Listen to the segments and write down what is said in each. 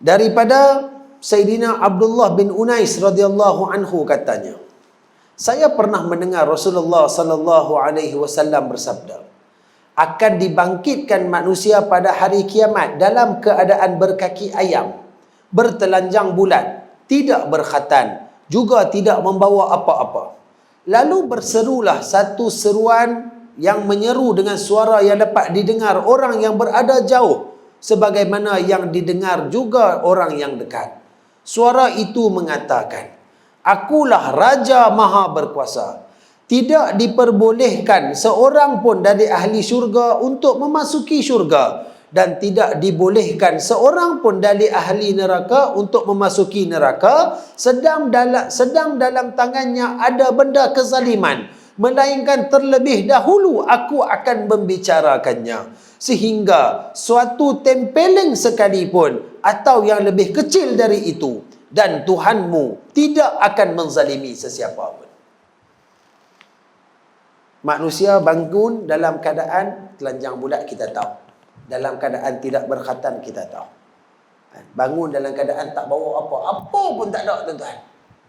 Daripada Sayyidina Abdullah bin Unais radhiyallahu anhu katanya, saya pernah mendengar Rasulullah sallallahu alaihi wasallam bersabda, akan dibangkitkan manusia pada hari kiamat dalam keadaan berkaki ayam, bertelanjang bulat, tidak berkhatan, juga tidak membawa apa-apa. Lalu berserulah satu seruan yang menyeru dengan suara yang dapat didengar orang yang berada jauh, sebagaimana yang didengar juga orang yang dekat. Suara itu mengatakan, akulah Raja Maha Berkuasa. Tidak diperbolehkan seorang pun dari ahli syurga untuk memasuki syurga, dan tidak dibolehkan seorang pun dari ahli neraka untuk memasuki neraka sedang dalam tangannya ada benda kezaliman, melainkan terlebih dahulu aku akan membicarakannya, sehingga suatu tempeleng sekalipun atau yang lebih kecil dari itu, dan Tuhanmu tidak akan menzalimi sesiapa pun. Manusia bangun dalam keadaan telanjang bulat, kita tahu. Dalam keadaan tidak berkhatan, kita tahu. Bangun dalam keadaan tak bawa apa pun tak ada, tuan-tuan.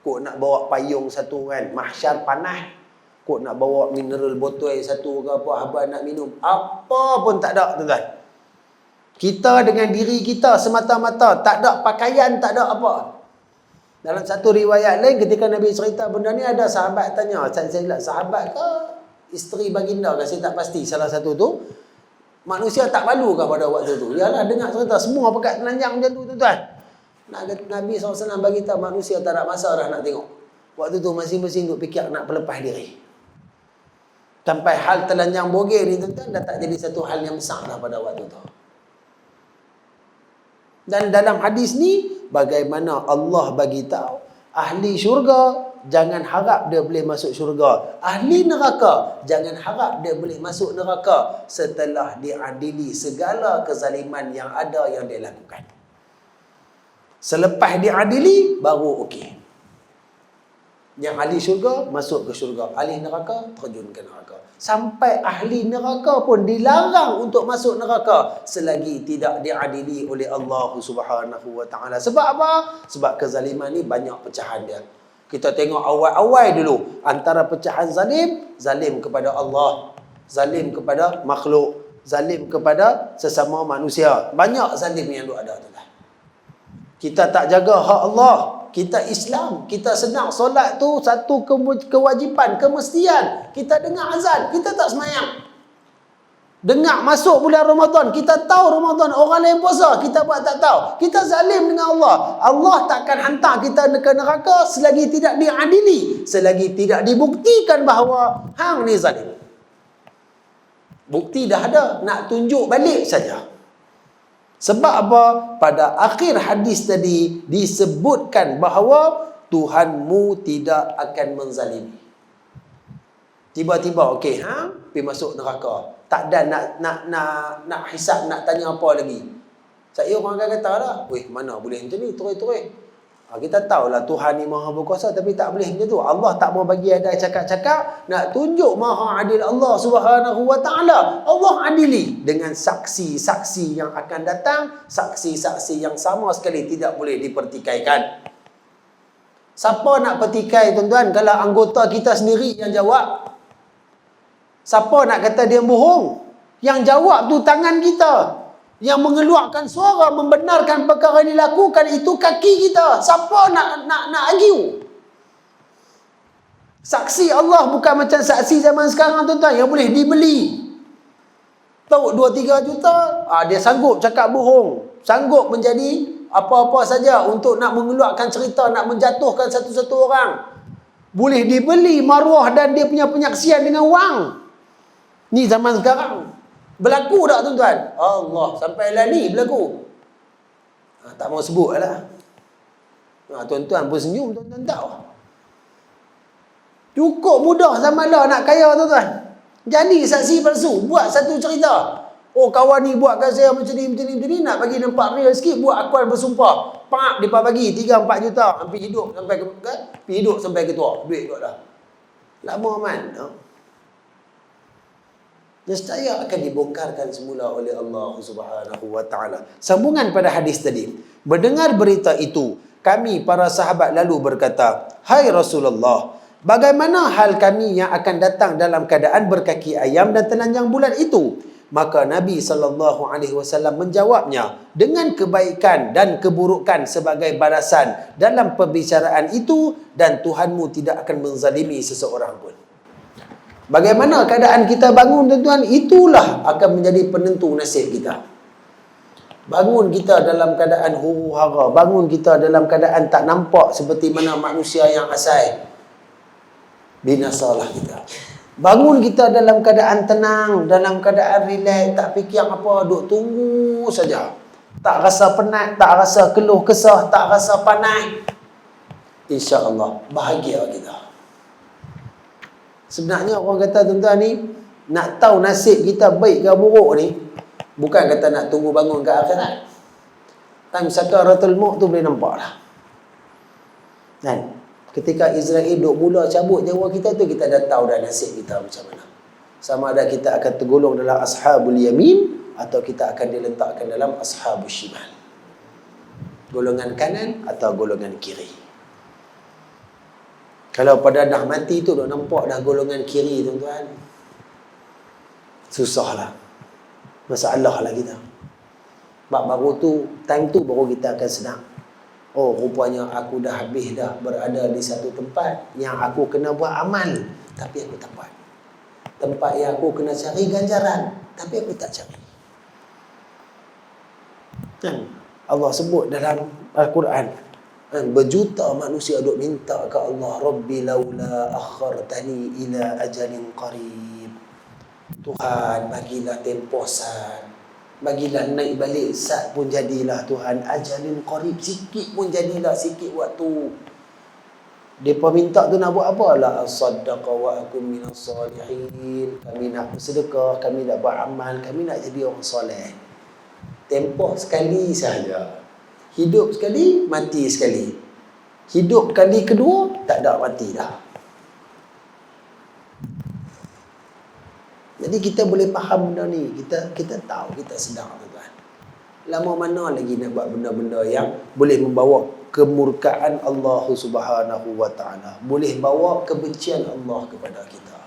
Kok nak bawa payung satu kan, mahsyar panas. Kok nak bawa mineral botol satu ke apa, abang nak minum, apa pun tak ada, tuan-tuan. Kita dengan diri kita semata-mata, tak ada pakaian, tak ada apa. Dalam satu riwayat lain, ketika Nabi cerita benda ni, ada sahabat tanya, saya sahabat ke isteri baginda ke, saya tak pasti, salah satu tu, manusia tak malu ke pada waktu tu? Yalah, dengar cerita semua pakai telanjang macam tu, tuan-tuan. Nabi SAW bagi tahu manusia tak ada masa dah nak tengok. Waktu tu masing-masing duk fikir nak pelepah diri. Sampai hal telanjang bogel ni, tuan-tuan, dah tak jadi satu hal yang besar dah pada waktu tu. Dan dalam hadis ni, bagaimana Allah bagi tahu ahli syurga jangan harap dia boleh masuk syurga, ahli neraka jangan harap dia boleh masuk neraka setelah diadili segala kezaliman yang ada yang dia lakukan. Selepas diadili baru okey. Yang ahli syurga masuk ke syurga, ahli neraka terjun ke neraka. Sampai ahli neraka pun dilarang untuk masuk neraka selagi tidak diadili oleh Allah Subhanahu wa taala. Sebab apa? Sebab kezaliman ni banyak pecahan dia. Kita tengok awal-awal dulu, antara pecahan zalim kepada Allah, zalim kepada makhluk, zalim kepada sesama manusia. Banyak zalim yang ada, tuan-tuan. Kita tak jaga hak Allah. Kita Islam, kita senang solat tu satu kewajipan, kemestian. Kita dengar azan, kita tak semayang. Dengar masuk bulan Ramadan, kita tahu Ramadan, orang lain puasa, kita buat tak tahu. Kita zalim dengan Allah. Allah takkan hantar kita ke neraka selagi tidak diadili, selagi tidak dibuktikan bahawa hang ni zalim. Bukti dah ada, nak tunjuk balik saja. Sebab apa? Pada akhir hadis tadi disebutkan bahawa Tuhanmu tidak akan menzalimi. Tiba-tiba okey, pergi masuk neraka. Tak ada nak hisap, nak tanya apa lagi. Saya orang akan kata lah, weh, mana boleh macam ni, terus. Kita tahulah Tuhan ni Maha Berkuasa, tapi tak boleh macam tu. Allah tak mau bagi ada cakap-cakap, nak tunjuk Maha Adil Allah Subhanahu wa taala. Allah adili dengan saksi-saksi yang akan datang, saksi-saksi yang sama sekali tidak boleh dipertikaikan. Siapa nak pertikai, tuan-tuan, kalau anggota kita sendiri yang jawab? Siapa nak kata dia bohong? Yang jawab tu tangan kita. Yang mengeluarkan suara membenarkan perkara ini dilakukan itu kaki kita. Siapa nak argue? Saksi Allah bukan macam saksi zaman sekarang, tuan-tuan, yang boleh dibeli. Tahu 2-3 juta, dia sanggup cakap bohong. Sanggup menjadi apa-apa saja untuk nak mengeluarkan cerita, nak menjatuhkan satu-satu orang. Boleh dibeli maruah dan dia punya penyaksian dengan wang. Ni zaman sekarang. Berlaku tak, tuan-tuan? Allah, sampai lah ni berlaku. Tak mau sebut lah. Tuan-tuan pun senyum, tuan-tuan tahu. Cukup mudah zaman lah nak kaya, tuan-tuan. Jadi saksi palsu, buat satu cerita. Oh, kawan ni buat kat saya macam ni, nak bagi nampak real sikit, buat akuan bersumpah. Pak, dia bagi 3-4 juta. Hampir hidup sampai ketua. Duit tu dah. Lama man. Nescaya akan dibongkarkan semula oleh Allah Subhanahu wa taala. Sambungan pada hadis tadi. Mendengar berita itu, kami para sahabat lalu berkata, "Hai Rasulullah, bagaimana hal kami yang akan datang dalam keadaan berkaki ayam dan telanjang bulat itu?" Maka Nabi SAW menjawabnya, dengan kebaikan dan keburukan sebagai balasan dalam perbicaraan itu, dan Tuhanmu tidak akan menzalimi seseorang pun. Bagaimana keadaan kita bangun, tuan-tuan, itulah akan menjadi penentu nasib kita. Bangun kita dalam keadaan huru-hara, bangun kita dalam keadaan tak nampak seperti mana manusia yang asal, binasalah kita. Bangun kita dalam keadaan tenang, dalam keadaan relax, tak fikir apa, duk tunggu saja. Tak rasa penat, tak rasa keluh kesah, tak rasa panas. InsyaAllah, bahagia kita. Sebenarnya orang kata, tuan-tuan ni, nak tahu nasib kita baik ke buruk ni, bukan kata nak tunggu bangun ke akhirat. Time sakaratul maut tu boleh nampak lah. Kan? Ketika Israel duk mula cabut nyawa kita tu, kita dah tahu dah nasib kita macam mana. Sama ada kita akan tergolong dalam ashabul yamin, atau kita akan diletakkan dalam ashabul shimal. Golongan kanan atau golongan kiri. Kalau pada dah mati tu dah nampak dah golongan kiri, tuan-tuan, susahlah. Masalah lah kita. Baru tu, time tu baru kita akan senang. Oh, rupanya aku dah habis dah berada di satu tempat yang aku kena buat amal, tapi aku tak buat. Tempat yang aku kena cari ganjaran, tapi aku tak cari. Dan Allah sebut dalam Al-Quran, berjuta manusia duk minta ke Allah, Rabbi laula akhartani ila ajalin qarib. Tuhan, bagilah temposan, bagilah naik balik sat pun jadilah Tuhan, ajalin qarib, sikit pun jadilah, sikit waktu. Depa minta tu nak buat apa? La asaddaqa wa akum minas salihin. Kami nak bersedekah, kami nak beramal, kami nak jadi orang soleh. Tempoh sekali saja. Hidup sekali, mati sekali. Hidup kali kedua, tak ada, mati dah. Jadi kita boleh faham benda ni. Kita tahu, kita sedar, tuan-tuan. Lama mana lagi nak buat benda-benda yang boleh membawa kemurkaan Allah Subhanahu wa ta'ala, boleh bawa kebencian Allah kepada kita.